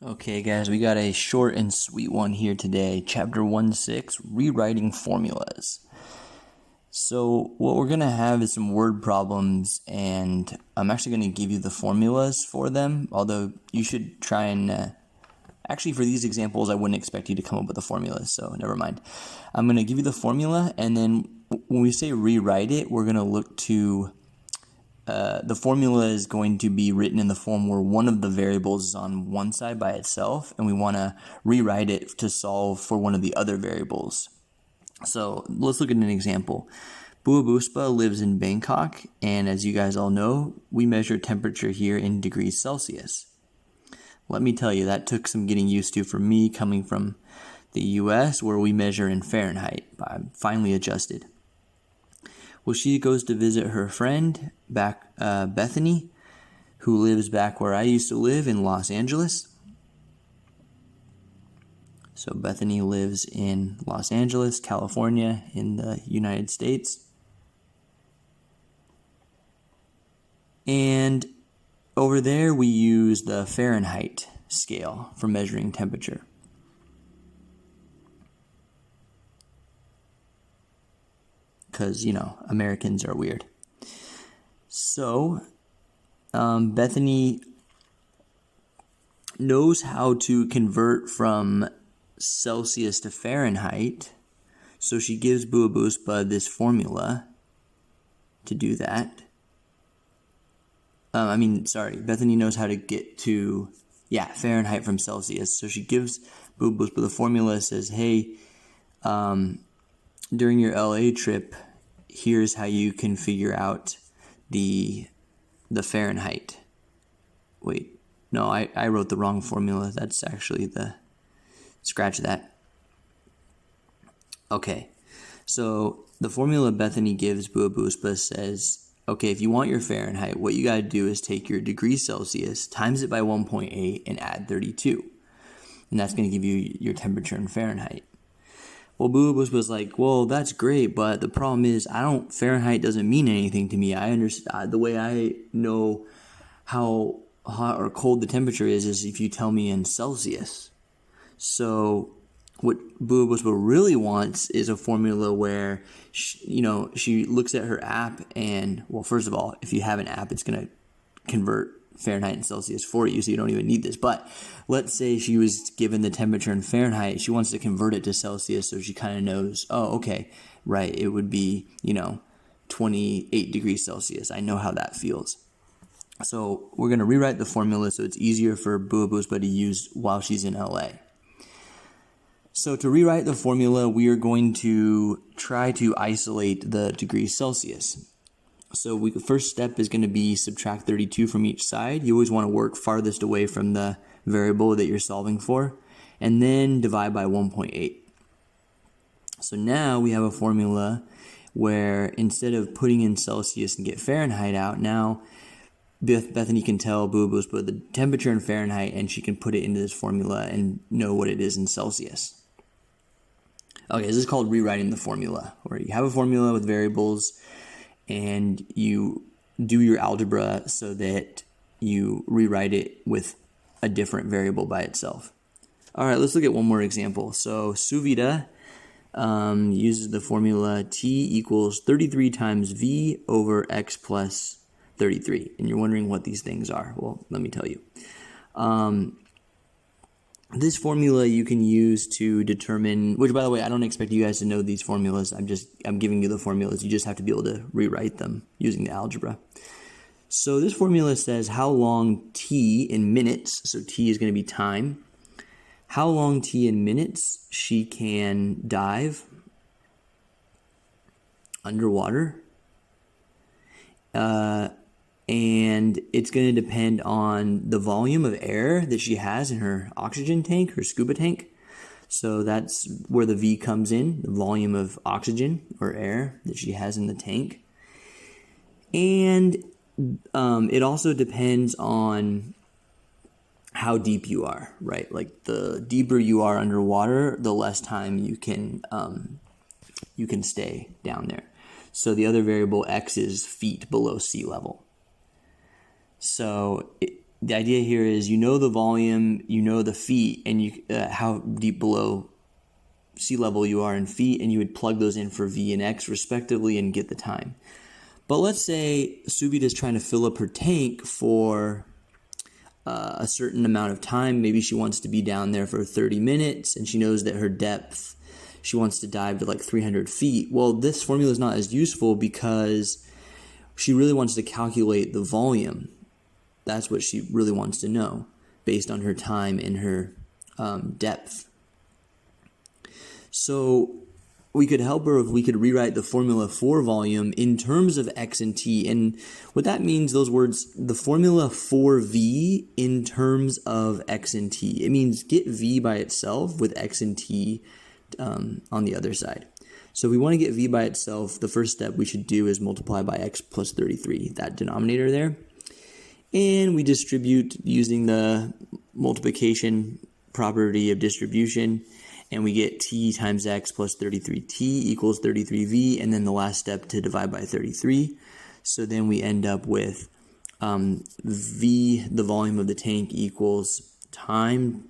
Okay, guys, we got a short and sweet one here today. Chapter 1-6, Rewriting Formulas. So what we're going to have is some word problems, and I'm actually going to give you the formulas for them, although you should try and... Actually, for these examples, I wouldn't expect you to come up with the formulas, so never mind. I'm going to give you the formula, and then when we say rewrite it, we're going to look to... the formula is going to be written in the form where one of the variables is on one side by itself, and we want to rewrite it to solve for one of the other variables. So let's look at an example. Buabuspa lives in Bangkok, and as you guys all know, we measure temperature here in degrees Celsius. Let me tell you, that took some getting used to for me coming from the US, where we measure in Fahrenheit. I'm finally adjusted. Well, she goes to visit her friend, Bethany, who lives back where I used to live in Los Angeles. So Bethany lives in Los Angeles, California, in the United States. And over there, we use the Fahrenheit scale for measuring temperature. Because, Americans are weird. So, Bethany knows how to convert from Celsius to Fahrenheit, so she gives Buabuspa this formula to do that. Bethany knows how to get to, Fahrenheit from Celsius, so she gives Buabuspa the formula, says, hey, during your LA trip, here's how you can figure out the Fahrenheit. Wait, no, I wrote the wrong formula. That's actually scratch that. Okay, so the formula Bethany gives Buabuspa says, okay, if you want your Fahrenheit, what you got to do is take your degrees Celsius, times it by 1.8, and add 32. And that's going to give you your temperature in Fahrenheit. Well, Buabuspa was like, well, that's great, but the problem is Fahrenheit doesn't mean anything to me. I understand the way I know how hot or cold the temperature is if you tell me in Celsius. So what Buabuspa really wants is a formula where, she looks at her app and, well, first of all, if you have an app, it's going to convert Fahrenheit and Celsius for you, so you don't even need this. But let's say she was given the temperature in Fahrenheit. She wants to convert it to Celsius, so she kind of knows, oh, okay, right, it would be, 28 degrees Celsius. I know how that feels. So we're going to rewrite the formula so it's easier for Buabuspa to use while she's in LA. So to rewrite the formula, we are going to try to isolate the degrees Celsius. So the first step is going to be subtract 32 from each side. You always want to work farthest away from the variable that you're solving for, and then divide by 1.8. So now we have a formula where instead of putting in Celsius and get Fahrenheit out, now Bethany can tell Buabuspa the temperature in Fahrenheit, and she can put it into this formula and know what it is in Celsius. Okay, this is called rewriting the formula, where you have a formula with variables and you do your algebra so that you rewrite it with a different variable by itself. All right, let's look at one more example. So Suvita uses the formula T equals 33 times V over X plus 33. And you're wondering what these things are. Well, let me tell you. This formula you can use to determine, which by the way, I don't expect you guys to know these formulas. I'm giving you the formulas. You just have to be able to rewrite them using the algebra. So this formula says how long T in minutes, so T is going to be time, how long T in minutes she can dive underwater. And it's going to depend on the volume of air that she has in her oxygen tank, her scuba tank. So that's where the V comes in, the volume of oxygen or air that she has in the tank. And it also depends on how deep you are, right? Like the deeper you are underwater, the less time you can stay down there. So the other variable X is feet below sea level. So the idea here is you know the volume, you know the feet, and you how deep below sea level you are in feet, and you would plug those in for V and X respectively and get the time. But let's say Suvita is trying to fill up her tank for a certain amount of time. Maybe she wants to be down there for 30 minutes, and she knows that her depth, she wants to dive to like 300 feet. Well, this formula is not as useful because she really wants to calculate the volume. That's what she really wants to know based on her time and her depth. So we could help her if we could rewrite the formula for volume in terms of X and T. And what that means, those words, the formula for V in terms of X and T. It means get V by itself with X and T on the other side. So if we want to get V by itself, the first step we should do is multiply by X plus 33, that denominator there. And we distribute using the multiplication property of distribution, and we get T times X plus 33T equals 33V, and then the last step to divide by 33. So then we end up with V, the volume of the tank, equals time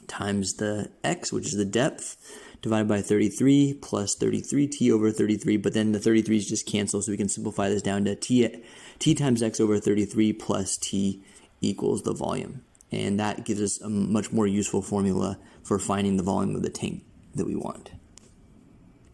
times the X, which is the depth, divided by 33 plus 33T over 33, but then the 33's just cancel, so we can simplify this down to T times X over 33 plus T equals the volume. And that gives us a much more useful formula for finding the volume of the tank that we want.